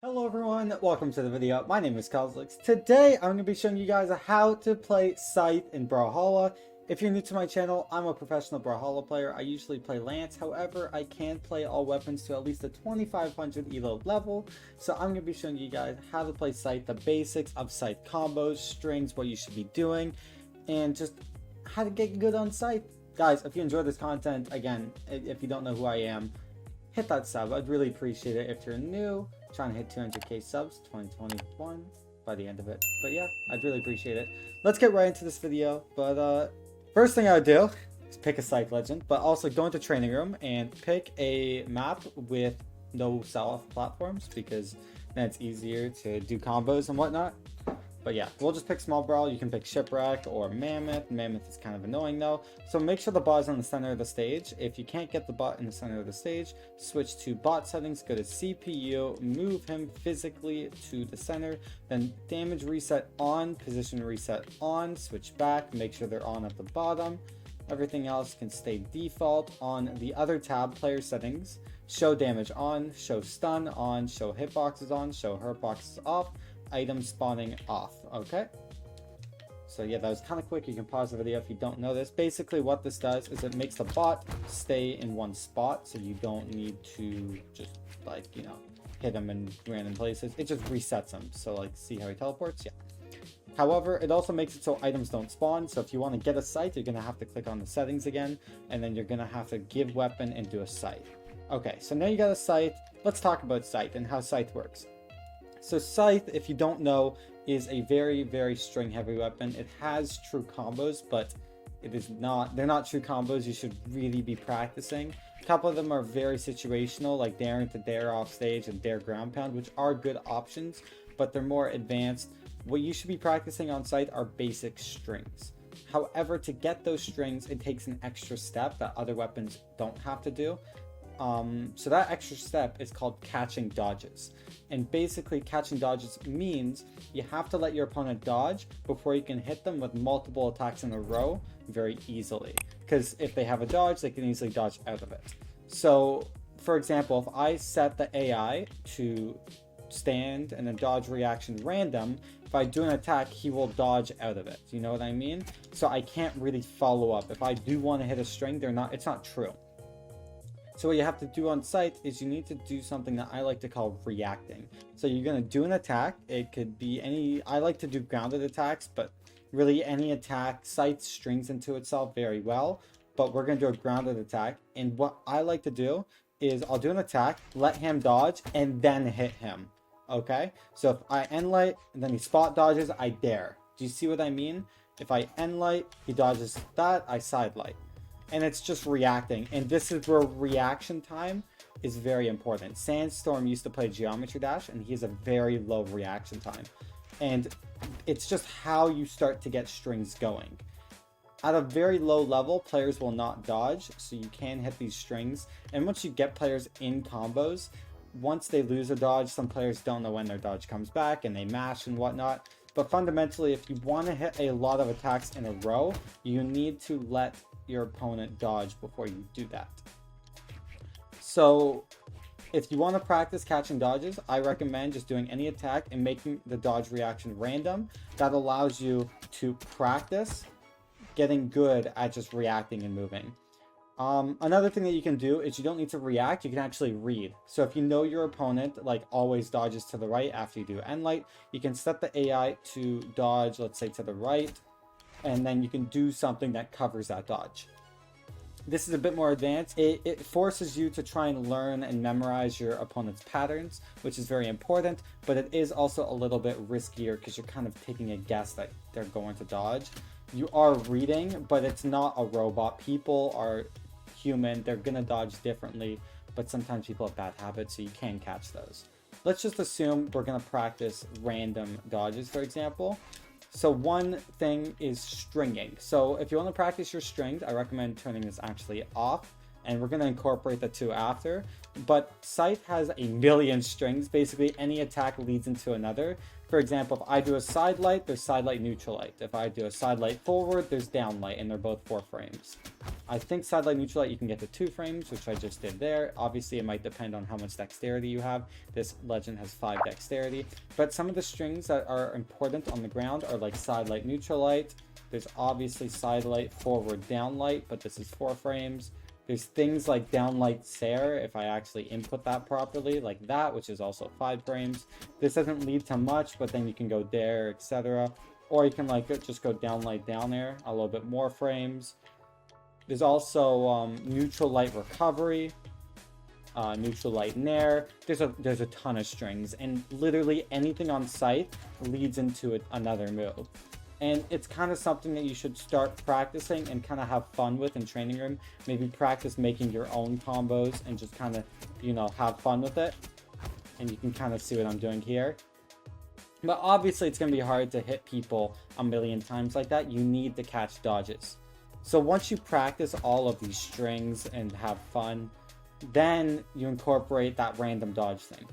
Hello everyone, welcome to the video. My name is Cosolix. Today I'm going to be showing you guys how to play Scythe in Brawlhalla. If you're new to my channel, I'm a professional Brawlhalla player. I usually play Lance, however, I can play all weapons to at least a 2500 elo level. So I'm going to be showing you guys how to play Scythe, the basics of Scythe combos, strings, what you should be doing, and just how to get good on Scythe. Guys, if you enjoy this content, again, if you don't know who I am, hit that sub. I'd really appreciate it. If you're new, trying to hit 200k subs 2021 by the end of it. But yeah, I'd really appreciate it. Let's get right into this video. But first thing I would do is pick a Scythe legend, but also go into training room and pick a map with no sell-off platforms, because then it's easier to do combos and whatnot. But yeah, we'll just pick small brawl. You can pick shipwreck or mammoth. Mammoth is kind of annoying though. So make sure the bot is on the center of the stage. If you can't get the bot in the center of the stage, switch to bot settings, go to CPU, move him physically to the center, then damage reset on, position reset on, switch back, make sure they're on at the bottom. Everything else can stay default. On the other tab, player settings, show damage on, show stun on, show hitboxes on, show hurtboxes off, item spawning off. Okay, so yeah, that was kind of quick. You can pause the video if you don't know this. Basically what this does is it makes the bot stay in one spot, so you don't need to just, like, you know, hit him in random places. It just resets him. So like, see how he teleports? Yeah. However, it also makes it so items don't spawn. So if you want to get a Scythe, you're going to have to click on the settings again, and then you're going to have to give weapon and do a Scythe. Okay, so now you got a Scythe. Let's talk about Scythe and how Scythe works. So Scythe, if you don't know, is a very, very string heavy weapon. It has true combos, but they're not true combos. You should really be practicing. A couple of them are very situational, like daring to dare off stage and dare ground pound, which are good options, but they're more advanced. What you should be practicing on Scythe are basic strings. However, to get those strings, it takes an extra step that other weapons don't have to do. So that extra step is called catching dodges. And basically catching dodges means you have to let your opponent dodge before you can hit them with multiple attacks in a row very easily. Because if they have a dodge, they can easily dodge out of it. So for example, if I set the AI to stand and then dodge reaction random, if I do an attack, he will dodge out of it. You know what I mean? So I can't really follow up. If I do want to hit a string, it's not true. So what you have to do on Scythe is you need to do something that I like to call reacting. So you're going to do an attack. It could be I like to do grounded attacks, but really any attack, Scythe strings into itself very well. But we're going to do a grounded attack. And what I like to do is I'll do an attack, let him dodge, and then hit him. Okay? So if I end light, and then he spot dodges, I dare. Do you see what I mean? If I end light, he dodges that, I side light. And it's just reacting, and this is where reaction time is very important. Sandstorm used to play Geometry Dash, and he has a very low reaction time. And it's just how you start to get strings going. At a very low level, players will not dodge, so you can hit these strings. And once you get players in combos, once they lose a dodge, some players don't know when their dodge comes back, and they mash and whatnot. But fundamentally, if you want to hit a lot of attacks in a row, you need to let your opponent dodge before you do that. So if you want to practice catching dodges, I recommend just doing any attack and making the dodge reaction random. That allows you to practice getting good at just reacting and moving. Another thing that you can do is you don't need to react, you can actually read. So if you know your opponent like always dodges to the right after you do end light, you can set the AI to dodge, let's say, to the right, and then you can do something that covers that dodge. This is a bit more advanced. It forces you to try and learn and memorize your opponent's patterns, which is very important, but it is also a little bit riskier because you're kind of taking a guess that they're going to dodge. You are reading, but it's not a robot. People are human, they're gonna dodge differently, but sometimes people have bad habits, so you can catch those. Let's just assume we're gonna practice random dodges, for example. So one thing is stringing. So if you want to practice your strings, I recommend turning this actually off, and we're going to incorporate the two after. but Scythe has a million strings. Basically, any attack leads into another. For example, if I do a side light, there's side light, neutral light. If I do a side light forward, there's down light, and they're both 4 frames. I think side light, neutral light, you can get to 2 frames, which I just did there. Obviously, it might depend on how much dexterity you have. This legend has 5 dexterity. But some of the strings that are important on the ground are like side light, neutral light. There's obviously side light, forward, down light, but this is 4 frames. There's things like downlight Sarah, if I actually input that properly, like that, which is also 5 frames. This doesn't lead to much, but then you can go there, etc. Or you can like just go downlight down air, a little bit more frames. There's also neutral light recovery, neutral light nair. There's a ton of strings, and literally anything on Scythe leads into another move. And it's kind of something that you should start practicing and kind of have fun with in training room. Maybe practice making your own combos and just kind of, you know, have fun with it. And you can kind of see what I'm doing here. But obviously it's going to be hard to hit people a million times like that. You need to catch dodges. So once you practice all of these strings and have fun, then you incorporate that random dodge thing.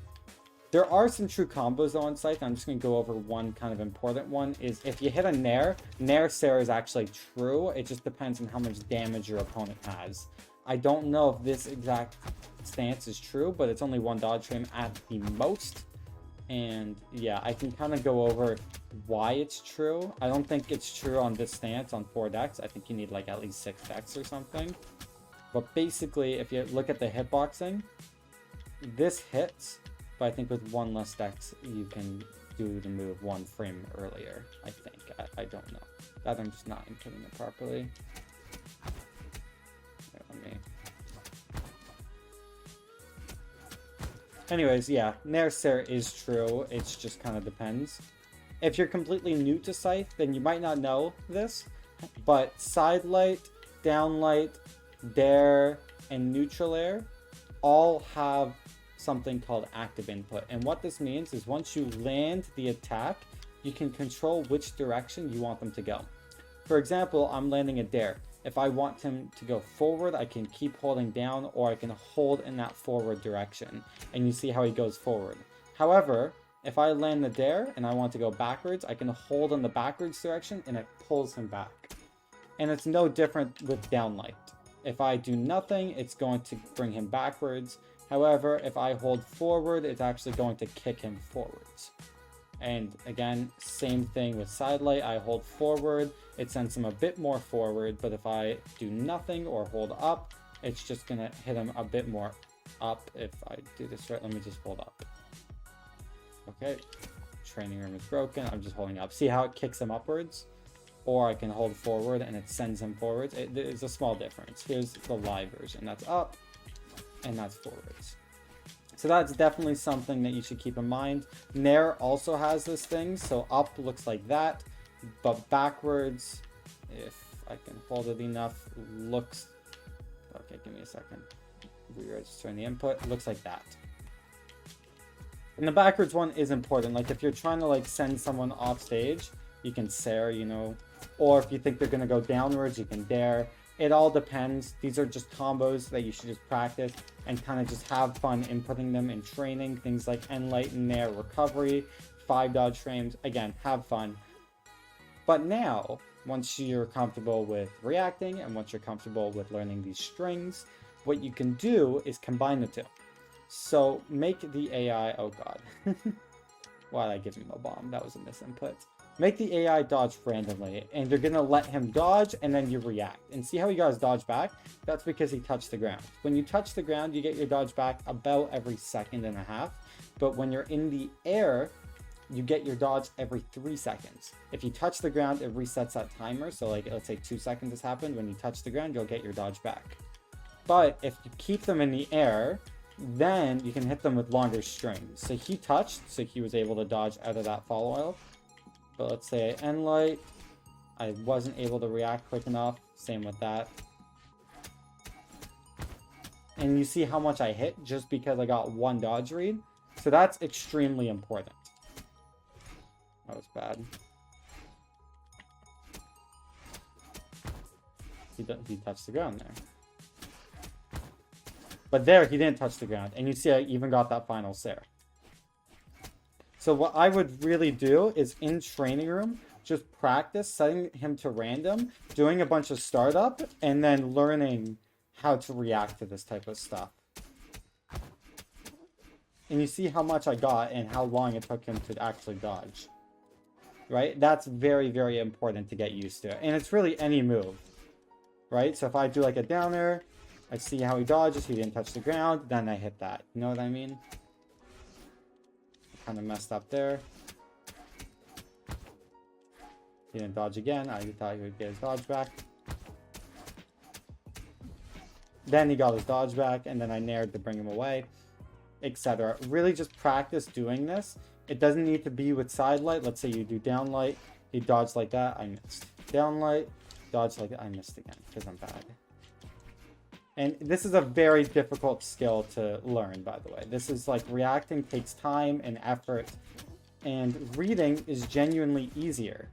There are some true combos though on Scythe. I'm just going to go over one kind of important one. Is if you hit a Nair Sarah is actually true. It just depends on how much damage your opponent has. I don't know if this exact stance is true, but it's only 1 dodge frame at the most. And yeah, I can kind of go over why it's true. I don't think it's true on this stance on 4 decks. I think you need like at least 6 decks or something. But basically, if you look at the hitboxing, this hits. But I think with 1 less dex, you can do the move 1 frame earlier, I think. I don't know. That I'm just not inputting it properly. Here, let me... Anyways, yeah, Nair Sarah is true. It just kind of depends. If you're completely new to Scythe, then you might not know this. But side light, down light, dare, and neutral air all have something called active input. And what this means is once you land the attack, you can control which direction you want them to go. For example, I'm landing a dare. If I want him to go forward, I can keep holding down, or I can hold in that forward direction. And you see how he goes forward. However, if I land the dare and I want to go backwards, I can hold in the backwards direction and it pulls him back. And it's no different with downlight. If I do nothing, it's going to bring him backwards. However, if I hold forward, it's actually going to kick him forwards. And again, same thing with side light. I hold forward, it sends him a bit more forward, but if I do nothing or hold up, it's just gonna hit him a bit more up. If I do this right, let me just hold up. Okay, training room is broken. I'm just holding up. See how it kicks him upwards? Or I can hold forward and it sends him forwards. There's a small difference. Here's the live version. That's up and that's forwards. So that's definitely something that you should keep in mind. Nair also has this thing. So up looks like that, but backwards, if I can hold it enough, looks... Okay, give me a second. Re-registering the input. Looks like that. And the backwards one is important. Like if you're trying to like send someone off stage, you can Sarah, you know, or if you think they're going to go downwards, you can dare. It all depends. These are just combos that you should just practice and kind of just have fun inputting them in training. Things like Enlighten, Nair, Recovery, 5 dodge frames. Again, have fun. But now, once you're comfortable with reacting and once you're comfortable with learning these strings, what you can do is combine the two. So make the AI... Oh god. Why did I give him a bomb? That was a misinput. Make the AI dodge randomly, and you're going to let him dodge, and then you react. And see how he got his dodge back? That's because he touched the ground. When you touch the ground, you get your dodge back about every 1.5 seconds. But when you're in the air, you get your dodge every 3 seconds. If you touch the ground, it resets that timer. So like, let's say 2 seconds has happened. When you touch the ground, you'll get your dodge back. But if you keep them in the air, then you can hit them with longer strings. So he touched, so he was able to dodge out of that fall oil. But let's say I end light, I wasn't able to react quick enough. Same with that. And you see how much I hit just because I got 1 dodge read. So that's extremely important. That was bad. He touched the ground there. But there, he didn't touch the ground. And you see I even got that final Sarah. So what I would really do is in training room, just practice setting him to random, doing a bunch of startup, and then learning how to react to this type of stuff. And you see how much I got and how long it took him to actually dodge. Right? That's very, very important to get used to. And it's really any move. Right? So if I do like a downer, I see how he dodges, he didn't touch the ground, then I hit that. You know what I mean? Kind of messed up there. He didn't dodge again. I thought he would get his dodge back. Then he got his dodge back, and then I nared to bring him away, etc. Really just practice doing this. It doesn't need to be with side light. Let's say you do down light. He dodged like that. I missed. Down light. Dodge like that. I missed again because I'm bad. And this is a very difficult skill to learn, by the way. This is like reacting takes time and effort. And reading is genuinely easier.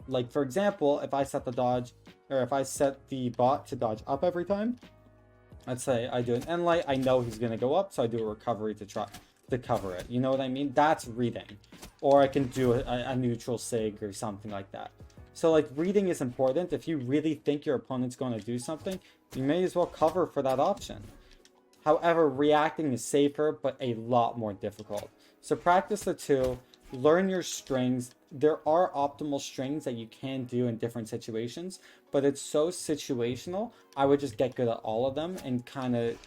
Like, for example, if I set the dodge, or if I set the bot to dodge up every time, let's say I do an end light, I know he's going to go up, so I do a recovery to try to cover it. You know what I mean? That's reading. Or I can do a neutral sig or something like that. So, like, reading is important. If you really think your opponent's going to do something, you may as well cover for that option. However, reacting is safer, but a lot more difficult. So practice the two, learn your strings. There are optimal strings that you can do in different situations, but it's so situational. I would just get good at all of them and kind of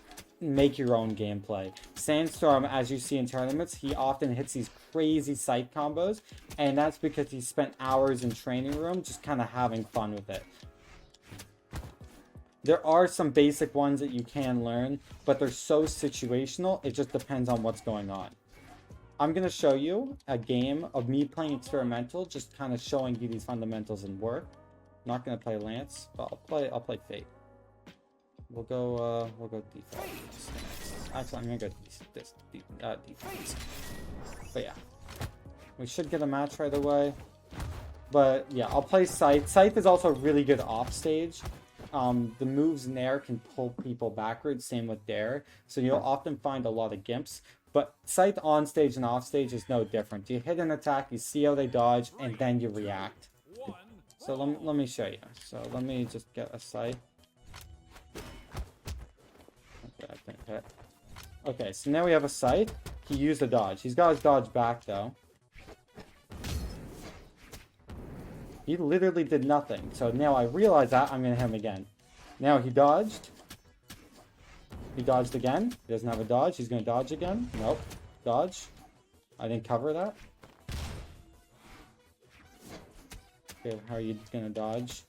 make your own gameplay. Sandstorm, as you see in tournaments, he often hits these crazy Scythe combos, and that's because he spent hours in training room just kind of having fun with it. There are some basic ones that you can learn, but they're so situational, it just depends on what's going on. I'm going to show you a game of me playing experimental, just kind of showing you these fundamentals and work. I'm not going to play Lance, but I'll play Fate. We'll go defense. Actually, I'm going to go defense. But yeah, we should get a match right away. But yeah, I'll play Scythe. Scythe is also really good off stage. The moves in there can pull people backwards, same with Dare. So you'll often find a lot of gimps. But Scythe on stage and off stage is no different. You hit an attack, you see how they dodge, and then you react. So let me show you. So let me just get a Scythe. Okay, I think hit. Okay, so now we have a Scythe. He used a dodge. He's got his dodge back though. He literally did nothing. So now I realize that I'm going to hit him again. Now he dodged. He dodged again. He doesn't have a dodge. He's going to dodge again. Nope. Dodge. I didn't cover that. Okay, how are you going to dodge?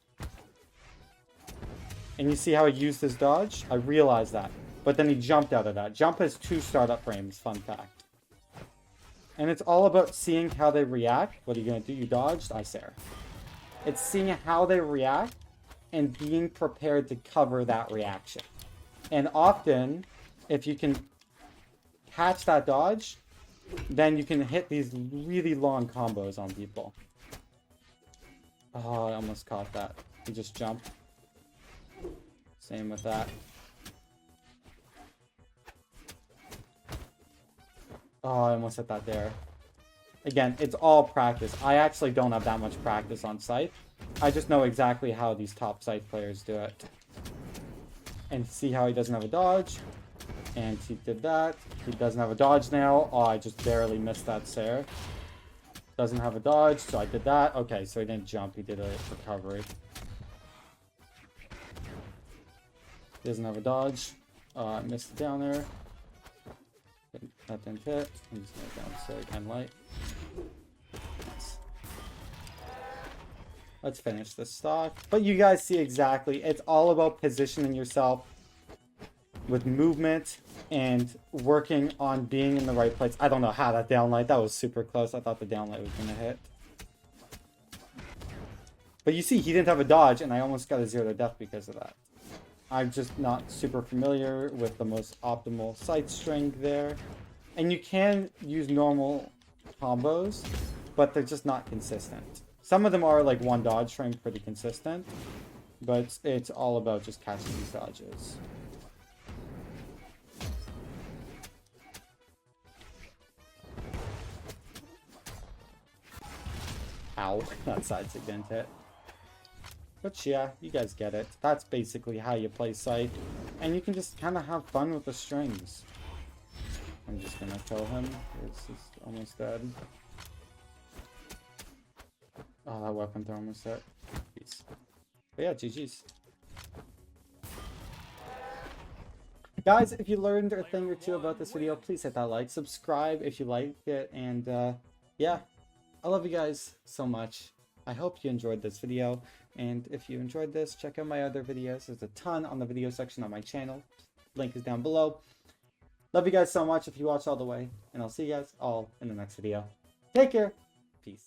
And you see how he used his dodge? I realized that. But then he jumped out of that. Jump has 2 startup frames. Fun fact. And it's all about seeing how they react. What are you going to do? You dodged? I Sarah. It's seeing how they react and being prepared to cover that reaction. And often, if you can catch that dodge, then you can hit these really long combos on people. Oh, I almost caught that. He just jumped. Same with that. Oh, I almost hit that there. Again, it's all practice. I actually don't have that much practice on Scythe. I just know exactly how these top Scythe players do it. And see how he doesn't have a dodge. And he did that. He doesn't have a dodge now. Oh, I just barely missed that Sarah. Doesn't have a dodge, so I did that. Okay, so he didn't jump. He did a recovery. Doesn't have a dodge. I missed it down there. That didn't hit. I'm just going to down so I can light. Nice. Let's finish this stock. But you guys see exactly. It's all about positioning yourself with movement and working on being in the right place. I don't know how that downlight. That was super close. I thought the downlight was going to hit. But you see, he didn't have a dodge, and I almost got a 0 to death because of that. I'm just not super familiar with the most optimal sight string there. And you can use normal combos, but they're just not consistent. Some of them are like 1 dodge frame, pretty consistent, but it's all about just catching these dodges. Ow, that side sig didn't hit. But yeah, you guys get it. That's basically how you play Scythe. And you can just kind of have fun with the strings. I'm just gonna kill him. This is almost dead. Oh, that weapon throw almost hit. Jeez. But yeah, GG's. Guys, if you learned a thing or two about this video, please hit that like. Subscribe if you liked it. And yeah, I love you guys so much. I hope you enjoyed this video. And if you enjoyed this, check out my other videos. There's a ton on the video section on my channel. Link is down below. Love you guys so much if you watched all the way. And I'll see you guys all in the next video. Take care. Peace.